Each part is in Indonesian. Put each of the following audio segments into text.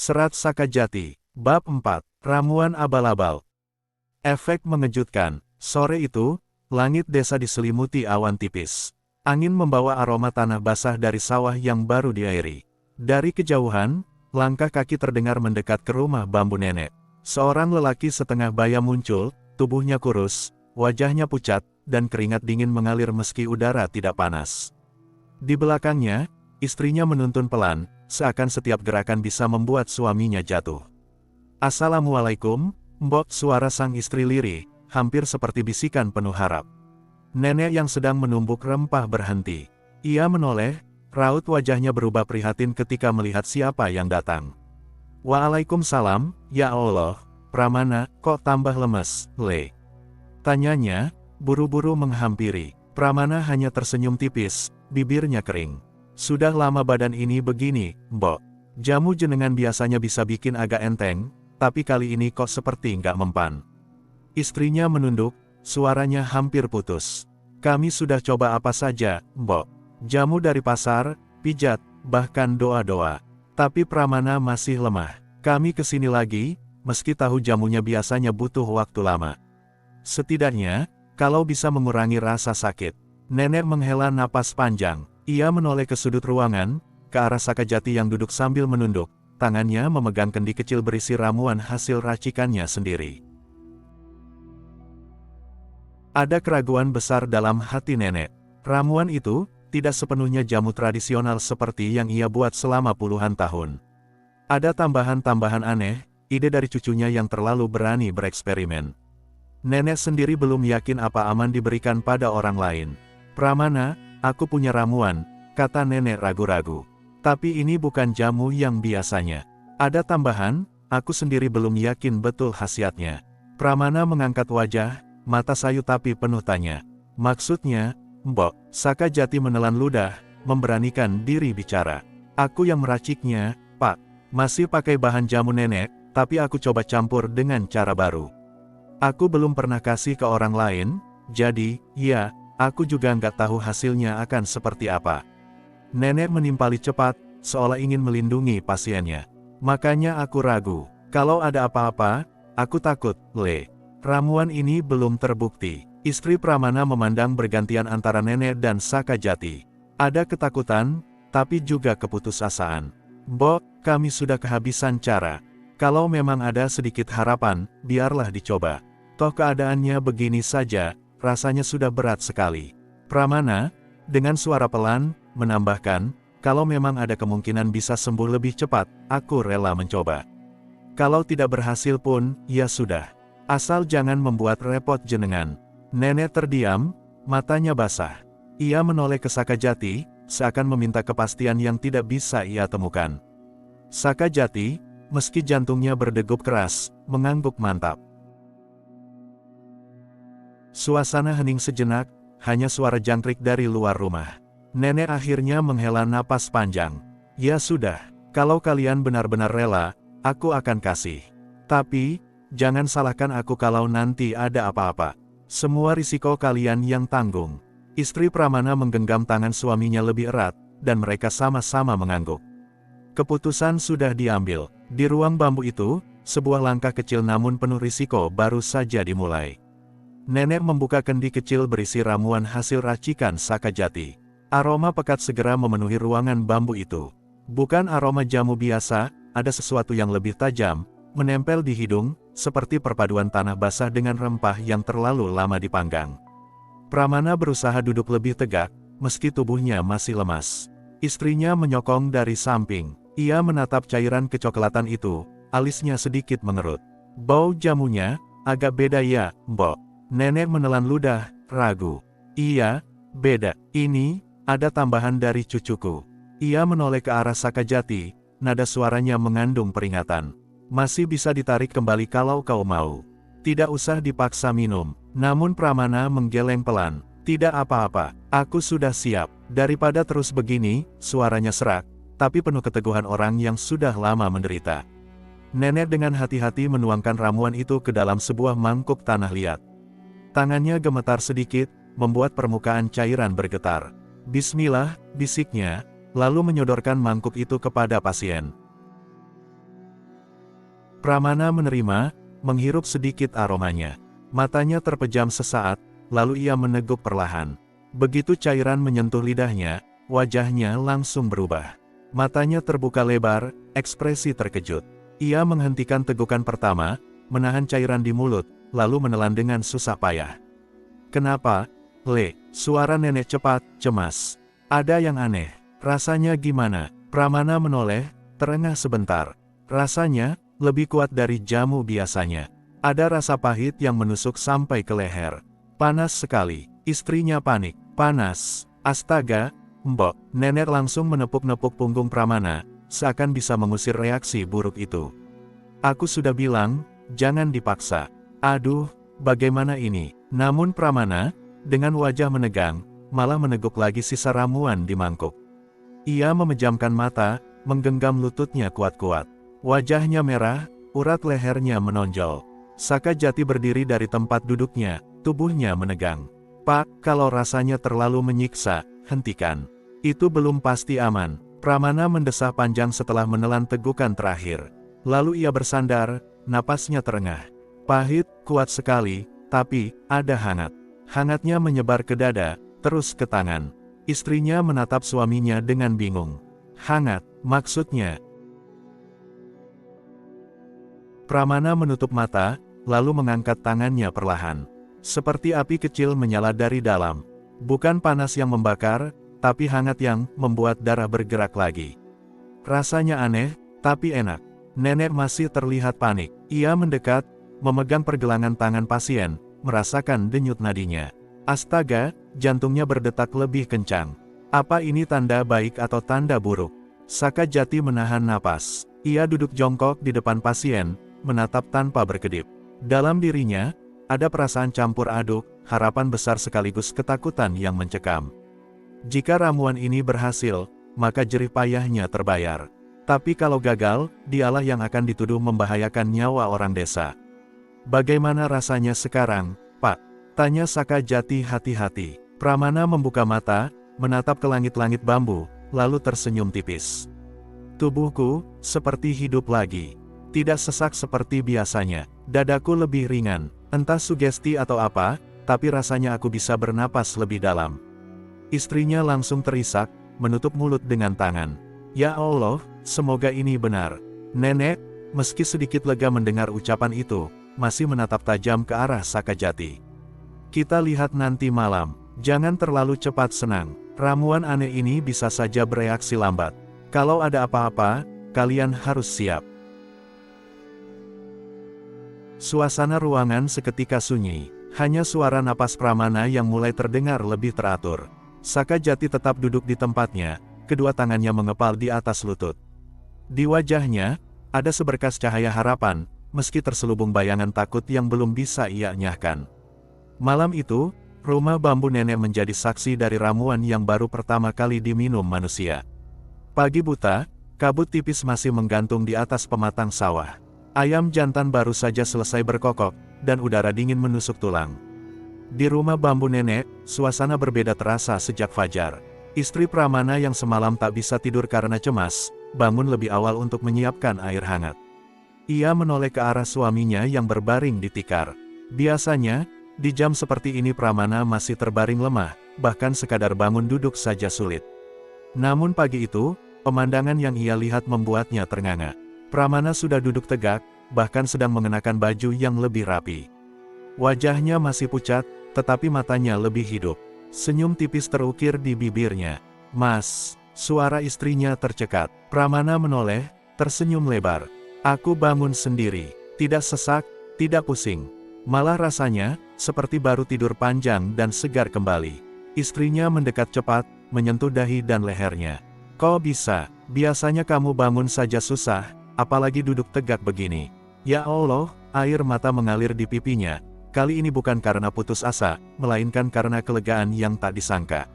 Serat Sakajati, Bab 4, Ramuan Abal-abal. Efek mengejutkan, sore itu, langit desa diselimuti awan tipis. Angin membawa aroma tanah basah dari sawah yang baru diairi. Dari kejauhan, langkah kaki terdengar mendekat ke rumah bambu nenek. Seorang lelaki setengah baya muncul, tubuhnya kurus, wajahnya pucat, dan keringat dingin mengalir meski udara tidak panas. Di belakangnya, istrinya menuntun pelan, seakan setiap gerakan bisa membuat suaminya jatuh. "Assalamualaikum, Mbok," suara sang istri lirih, hampir seperti bisikan penuh harap. Nenek yang sedang menumbuk rempah berhenti. Ia menoleh, raut wajahnya berubah prihatin ketika melihat siapa yang datang. "Waalaikumsalam, ya Allah, Pramana, kok tambah lemes, Le?" tanyanya, buru-buru menghampiri. Pramana hanya tersenyum tipis, bibirnya kering. "Sudah lama badan ini begini, Mbok. Jamu jenengan biasanya bisa bikin agak enteng, tapi kali ini kok seperti nggak mempan." Istrinya menunduk, suaranya hampir putus. "Kami sudah coba apa saja, Mbok. Jamu dari pasar, pijat, bahkan doa-doa. Tapi Pramana masih lemah. Kami kesini lagi, meski tahu jamunya biasanya butuh waktu lama. Setidaknya, kalau bisa mengurangi rasa sakit." Nenek menghela napas panjang. Ia menoleh ke sudut ruangan, ke arah Sakajati yang duduk sambil menunduk, tangannya memegang kendi kecil berisi ramuan hasil racikannya sendiri. Ada keraguan besar dalam hati nenek. Ramuan itu tidak sepenuhnya jamu tradisional seperti yang ia buat selama puluhan tahun. Ada tambahan-tambahan aneh, ide dari cucunya yang terlalu berani bereksperimen. Nenek sendiri belum yakin apa aman diberikan pada orang lain. "Pramana, aku punya ramuan," kata nenek ragu-ragu. "Tapi ini bukan jamu yang biasanya. Ada tambahan, aku sendiri belum yakin betul khasiatnya." Pramana mengangkat wajah, mata sayu tapi penuh tanya. "Maksudnya, Mbok?" Sakajati menelan ludah, memberanikan diri bicara. "Aku yang meraciknya, Pak. Masih pakai bahan jamu nenek, tapi aku coba campur dengan cara baru. Aku belum pernah kasih ke orang lain, jadi, ya, aku juga nggak tahu hasilnya akan seperti apa." Nenek menimpali cepat, seolah ingin melindungi pasiennya. "Makanya aku ragu. Kalau ada apa-apa, aku takut, Le. Ramuan ini belum terbukti." Istri Pramana memandang bergantian antara nenek dan Sakajati. Ada ketakutan, tapi juga keputusasaan. "Mbok, kami sudah kehabisan cara. Kalau memang ada sedikit harapan, biarlah dicoba. Toh keadaannya begini saja, rasanya sudah berat sekali." Pramana, dengan suara pelan, menambahkan, "Kalau memang ada kemungkinan bisa sembuh lebih cepat, aku rela mencoba. Kalau tidak berhasil pun, ya sudah. Asal jangan membuat repot jenengan." Nenek terdiam, matanya basah. Ia menoleh ke Sakajati, seakan meminta kepastian yang tidak bisa ia temukan. Sakajati, meski jantungnya berdegup keras, mengangguk mantap. Suasana hening sejenak, hanya suara jangkrik dari luar rumah. Nenek akhirnya menghela napas panjang. "Ya sudah, kalau kalian benar-benar rela, aku akan kasih. Tapi, jangan salahkan aku kalau nanti ada apa-apa. Semua risiko kalian yang tanggung." Istri Pramana menggenggam tangan suaminya lebih erat, dan mereka sama-sama mengangguk. Keputusan sudah diambil. Di ruang bambu itu, sebuah langkah kecil namun penuh risiko baru saja dimulai. Nenek membuka kendi kecil berisi ramuan hasil racikan Sakajati. Aroma pekat segera memenuhi ruangan bambu itu. Bukan aroma jamu biasa, ada sesuatu yang lebih tajam, menempel di hidung, seperti perpaduan tanah basah dengan rempah yang terlalu lama dipanggang. Pramana berusaha duduk lebih tegak, meski tubuhnya masih lemas. Istrinya menyokong dari samping. Ia menatap cairan kecoklatan itu, alisnya sedikit mengerut. "Bau jamunya agak beda ya, Mbok." Nenek menelan ludah, ragu. "Iya, beda. Ini ada tambahan dari cucuku." Ia menoleh ke arah Sakajati, nada suaranya mengandung peringatan. "Masih bisa ditarik kembali kalau kau mau. Tidak usah dipaksa minum." Namun Pramana menggeleng pelan. "Tidak apa-apa, aku sudah siap." Daripada terus begini, suaranya serak, tapi penuh keteguhan orang yang sudah lama menderita. Nenek dengan hati-hati menuangkan ramuan itu ke dalam sebuah mangkuk tanah liat. Tangannya gemetar sedikit, membuat permukaan cairan bergetar. "Bismillah," bisiknya, lalu menyodorkan mangkuk itu kepada pasien. Pramana menerima, menghirup sedikit aromanya. Matanya terpejam sesaat, lalu ia meneguk perlahan. Begitu cairan menyentuh lidahnya, wajahnya langsung berubah. Matanya terbuka lebar, ekspresi terkejut. Ia menghentikan tegukan pertama, menahan cairan di mulut, lalu menelan dengan susah payah. "Kenapa, Le?" Suara nenek cepat, cemas. "Ada yang aneh. Rasanya gimana?" Pramana menoleh, terengah sebentar. Rasanya lebih kuat dari jamu biasanya. Ada rasa pahit yang menusuk sampai ke leher. Panas sekali. Istrinya panik. "Panas. Astaga, Mbok." Nenek langsung menepuk-nepuk punggung Pramana, seakan bisa mengusir reaksi buruk itu. "Aku sudah bilang, jangan dipaksa." "Aduh, bagaimana ini?" Namun Pramana, dengan wajah menegang, malah meneguk lagi sisa ramuan di mangkuk. Ia memejamkan mata, menggenggam lututnya kuat-kuat. Wajahnya merah, urat lehernya menonjol. Sakajati berdiri dari tempat duduknya, tubuhnya menegang. "Pak, kalau rasanya terlalu menyiksa, hentikan. Itu belum pasti aman." Pramana mendesah panjang setelah menelan tegukan terakhir. Lalu ia bersandar, napasnya terengah. Pahit, kuat sekali, tapi ada hangat. Hangatnya menyebar ke dada, terus ke tangan. Istrinya menatap suaminya dengan bingung. "Hangat, maksudnya?" Pramana menutup mata, lalu mengangkat tangannya perlahan. Seperti api kecil menyala dari dalam. Bukan panas yang membakar, tapi hangat yang membuat darah bergerak lagi. Rasanya aneh, tapi enak. Nenek masih terlihat panik. Ia mendekat, memegang pergelangan tangan pasien, merasakan denyut nadinya. Astaga, jantungnya berdetak lebih kencang. Apa ini tanda baik atau tanda buruk? Sakajati menahan napas. Ia duduk jongkok di depan pasien, menatap tanpa berkedip. Dalam dirinya, ada perasaan campur aduk, harapan besar sekaligus ketakutan yang mencekam. Jika ramuan ini berhasil, maka jerih payahnya terbayar. Tapi kalau gagal, dialah yang akan dituduh membahayakan nyawa orang desa. "Bagaimana rasanya sekarang, Pak?" tanya Sakajati hati-hati. Pramana membuka mata, menatap ke langit-langit bambu, lalu tersenyum tipis. "Tubuhku seperti hidup lagi. Tidak sesak seperti biasanya. Dadaku lebih ringan. Entah sugesti atau apa, tapi rasanya aku bisa bernapas lebih dalam." Istrinya langsung terisak, menutup mulut dengan tangan. "Ya Allah, semoga ini benar." Nenek, meski sedikit lega mendengar ucapan itu, masih menatap tajam ke arah Sakajati. "Kita lihat nanti malam. Jangan terlalu cepat senang. Ramuan aneh ini bisa saja bereaksi lambat. Kalau ada apa-apa, kalian harus siap." Suasana ruangan seketika sunyi. Hanya suara napas Pramana yang mulai terdengar lebih teratur. Sakajati tetap duduk di tempatnya, kedua tangannya mengepal di atas lutut. Di wajahnya, ada seberkas cahaya harapan, meski terselubung bayangan takut yang belum bisa ia enyahkan. Malam itu, rumah bambu nenek menjadi saksi dari ramuan yang baru pertama kali diminum manusia. Pagi buta, kabut tipis masih menggantung di atas pematang sawah. Ayam jantan baru saja selesai berkokok, dan udara dingin menusuk tulang. Di rumah bambu nenek, suasana berbeda terasa sejak fajar. Istri Pramana yang semalam tak bisa tidur karena cemas, bangun lebih awal untuk menyiapkan air hangat. Ia menoleh ke arah suaminya yang berbaring di tikar. Biasanya, di jam seperti ini Pramana masih terbaring lemah, bahkan sekadar bangun duduk saja sulit. Namun pagi itu, pemandangan yang ia lihat membuatnya ternganga. Pramana sudah duduk tegak, bahkan sedang mengenakan baju yang lebih rapi. Wajahnya masih pucat, tetapi matanya lebih hidup. Senyum tipis terukir di bibirnya. "Mas," suara istrinya tercekat. Pramana menoleh, tersenyum lebar. "Aku bangun sendiri. Tidak sesak, tidak pusing. Malah rasanya, seperti baru tidur panjang dan segar kembali." Istrinya mendekat cepat, menyentuh dahi dan lehernya. "Kok bisa? Biasanya kamu bangun saja susah, apalagi duduk tegak begini." Ya Allah, air mata mengalir di pipinya. Kali ini bukan karena putus asa, melainkan karena kelegaan yang tak disangka.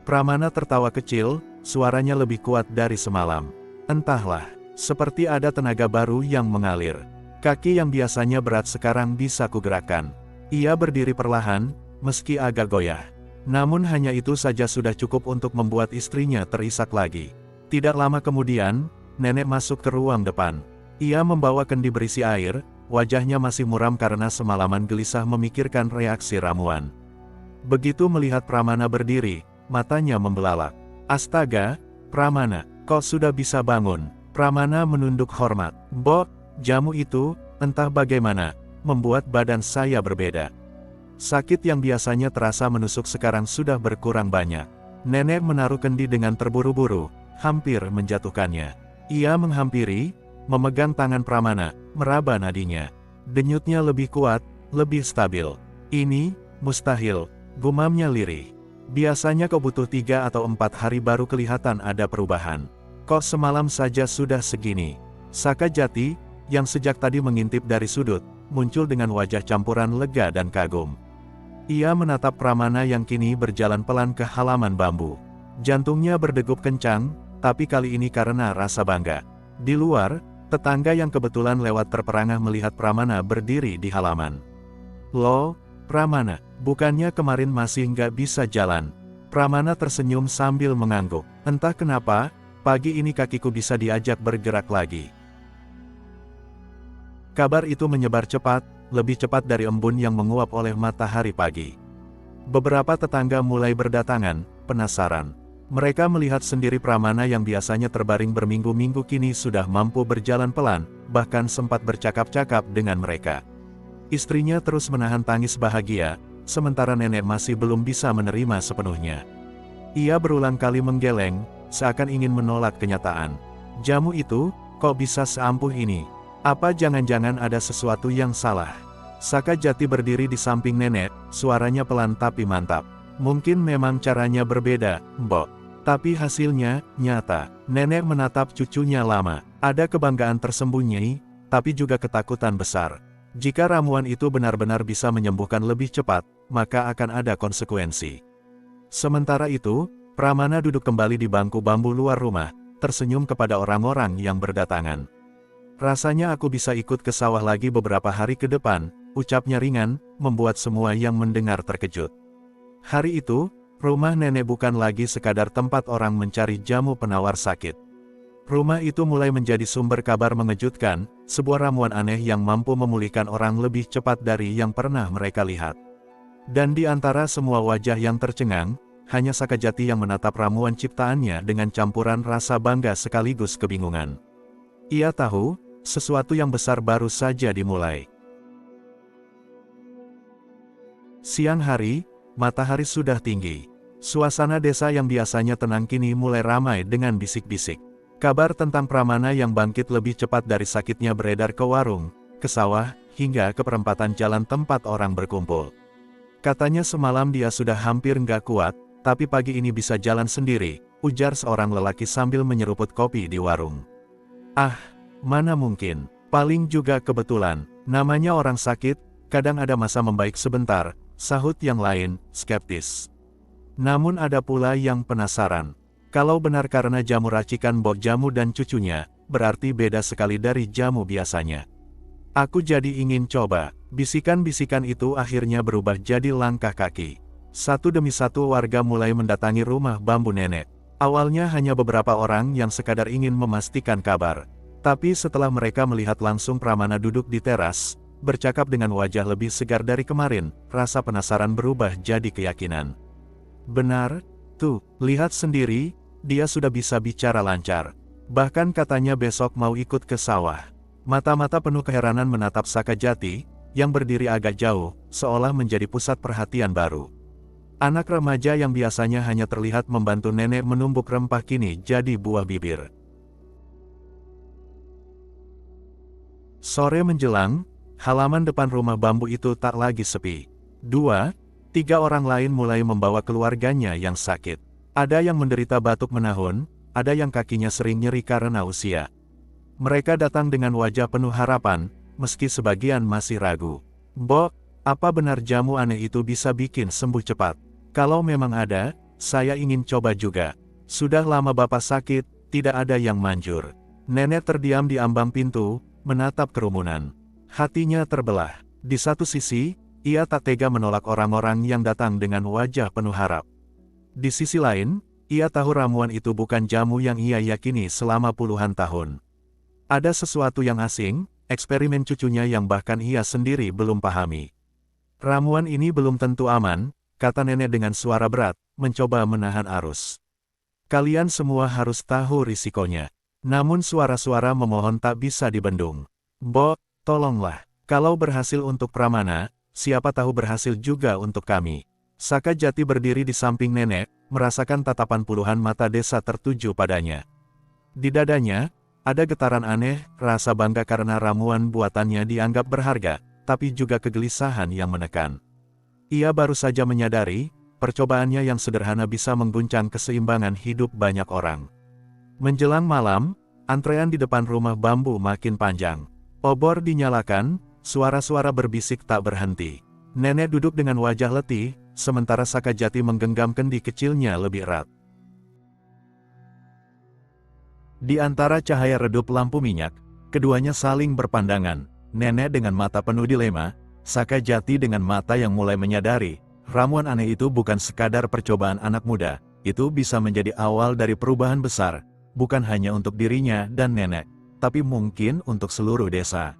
Pramana tertawa kecil, suaranya lebih kuat dari semalam. Entahlah, seperti ada tenaga baru yang mengalir. Kaki yang biasanya berat sekarang bisa kugerakkan. Ia berdiri perlahan, meski agak goyah. Namun hanya itu saja sudah cukup untuk membuat istrinya terisak lagi. Tidak lama kemudian, nenek masuk ke ruang depan. Ia membawa kendi berisi air, wajahnya masih muram karena semalaman gelisah memikirkan reaksi ramuan. Begitu melihat Pramana berdiri, matanya membelalak. Astaga, Pramana, kau sudah bisa bangun. Pramana menunduk hormat. Bo, jamu itu, entah bagaimana, membuat badan saya berbeda. Sakit yang biasanya terasa menusuk sekarang sudah berkurang banyak. Nenek menaruh kendi dengan terburu-buru, hampir menjatuhkannya. Ia menghampiri, memegang tangan Pramana, meraba nadinya. Denyutnya lebih kuat, lebih stabil. Ini, mustahil, gumamnya lirih. Biasanya kau butuh 3 atau 4 hari baru kelihatan ada perubahan. Kok semalam saja sudah segini? Sakajati, yang sejak tadi mengintip dari sudut, muncul dengan wajah campuran lega dan kagum. Ia menatap Pramana yang kini berjalan pelan ke halaman bambu. Jantungnya berdegup kencang, tapi kali ini karena rasa bangga. Di luar, tetangga yang kebetulan lewat terperangah melihat Pramana berdiri di halaman. Loh, Pramana, bukannya kemarin masih nggak bisa jalan? Pramana tersenyum sambil mengangguk. Entah kenapa, pagi ini kakiku bisa diajak bergerak lagi. Kabar itu menyebar cepat, lebih cepat dari embun yang menguap oleh matahari pagi. Beberapa tetangga mulai berdatangan, penasaran. Mereka melihat sendiri Pramana yang biasanya terbaring berminggu-minggu kini sudah mampu berjalan pelan, bahkan sempat bercakap-cakap dengan mereka. Istrinya terus menahan tangis bahagia, sementara nenek masih belum bisa menerima sepenuhnya. Ia berulang kali menggeleng, seakan ingin menolak kenyataan. Jamu itu, kok bisa seampuh ini? Apa jangan-jangan ada sesuatu yang salah? Sakajati berdiri di samping nenek, suaranya pelan tapi mantap. Mungkin memang caranya berbeda, Mbok. Tapi hasilnya, nyata. Nenek menatap cucunya lama. Ada kebanggaan tersembunyi, tapi juga ketakutan besar. Jika ramuan itu benar-benar bisa menyembuhkan lebih cepat, maka akan ada konsekuensi. Sementara itu, Pramana duduk kembali di bangku bambu luar rumah, tersenyum kepada orang-orang yang berdatangan. Rasanya aku bisa ikut ke sawah lagi beberapa hari ke depan, ucapnya ringan, membuat semua yang mendengar terkejut. Hari itu, rumah nenek bukan lagi sekadar tempat orang mencari jamu penawar sakit. Rumah itu mulai menjadi sumber kabar mengejutkan, sebuah ramuan aneh yang mampu memulihkan orang lebih cepat dari yang pernah mereka lihat. Dan di antara semua wajah yang tercengang, hanya Sakajati yang menatap ramuan ciptaannya dengan campuran rasa bangga sekaligus kebingungan. Ia tahu, sesuatu yang besar baru saja dimulai. Siang hari, matahari sudah tinggi. Suasana desa yang biasanya tenang kini mulai ramai dengan bisik-bisik. Kabar tentang Pramana yang bangkit lebih cepat dari sakitnya beredar ke warung, ke sawah, hingga ke perempatan jalan tempat orang berkumpul. Katanya semalam dia sudah hampir nggak kuat, tapi pagi ini bisa jalan sendiri, ujar seorang lelaki sambil menyeruput kopi di warung. Ah, mana mungkin, paling juga kebetulan, namanya orang sakit, kadang ada masa membaik sebentar, sahut yang lain, skeptis. Namun ada pula yang penasaran. Kalau benar karena jamu racikan Mbok Jamu dan cucunya, berarti beda sekali dari jamu biasanya. Aku jadi ingin coba. Bisikan-bisikan itu akhirnya berubah jadi langkah kaki. Satu demi satu warga mulai mendatangi rumah bambu nenek. Awalnya hanya beberapa orang yang sekadar ingin memastikan kabar. Tapi setelah mereka melihat langsung Pramana duduk di teras, bercakap dengan wajah lebih segar dari kemarin, rasa penasaran berubah jadi keyakinan. Benar, tuh, lihat sendiri, dia sudah bisa bicara lancar. Bahkan katanya besok mau ikut ke sawah. Mata-mata penuh keheranan menatap Sakajati, yang berdiri agak jauh, seolah menjadi pusat perhatian baru. Anak remaja yang biasanya hanya terlihat membantu nenek menumbuk rempah kini jadi buah bibir. Sore menjelang, halaman depan rumah bambu itu tak lagi sepi. 2, 3 orang lain mulai membawa keluarganya yang sakit. Ada yang menderita batuk menahun, ada yang kakinya sering nyeri karena usia. Mereka datang dengan wajah penuh harapan, meski sebagian masih ragu. Mbok, apa benar jamu aneh itu bisa bikin sembuh cepat? Kalau memang ada, saya ingin coba juga. Sudah lama bapak sakit, tidak ada yang manjur. Nenek terdiam di ambang pintu, menatap kerumunan. Hatinya terbelah. Di satu sisi, ia tak tega menolak orang-orang yang datang dengan wajah penuh harap. Di sisi lain, Ia tahu ramuan itu bukan jamu yang ia yakini selama puluhan tahun. Ada sesuatu yang asing, eksperimen cucunya yang bahkan ia sendiri belum pahami. Ramuan ini belum tentu aman, kata nenek dengan suara berat, mencoba menahan arus. Kalian semua harus tahu risikonya. Namun suara-suara memohon tak bisa dibendung. Bo, tolonglah. Kalau berhasil untuk Pramana, siapa tahu berhasil juga untuk kami. Saka Jati berdiri di samping nenek, merasakan tatapan puluhan mata desa tertuju padanya. Di dadanya, ada getaran aneh, rasa bangga karena ramuan buatannya dianggap berharga, tapi juga kegelisahan yang menekan. Ia baru saja menyadari, percobaannya yang sederhana bisa mengguncang keseimbangan hidup banyak orang. Menjelang malam, antrean di depan rumah bambu makin panjang. Obor dinyalakan, suara-suara berbisik tak berhenti. Nenek duduk dengan wajah letih, sementara Saka Jati menggenggam kendi kecilnya lebih erat. Di antara cahaya redup lampu minyak, keduanya saling berpandangan. Nenek dengan mata penuh dilema, Saka Jati dengan mata yang mulai menyadari, ramuan aneh itu bukan sekadar percobaan anak muda, itu bisa menjadi awal dari perubahan besar, bukan hanya untuk dirinya dan nenek, tapi mungkin untuk seluruh desa.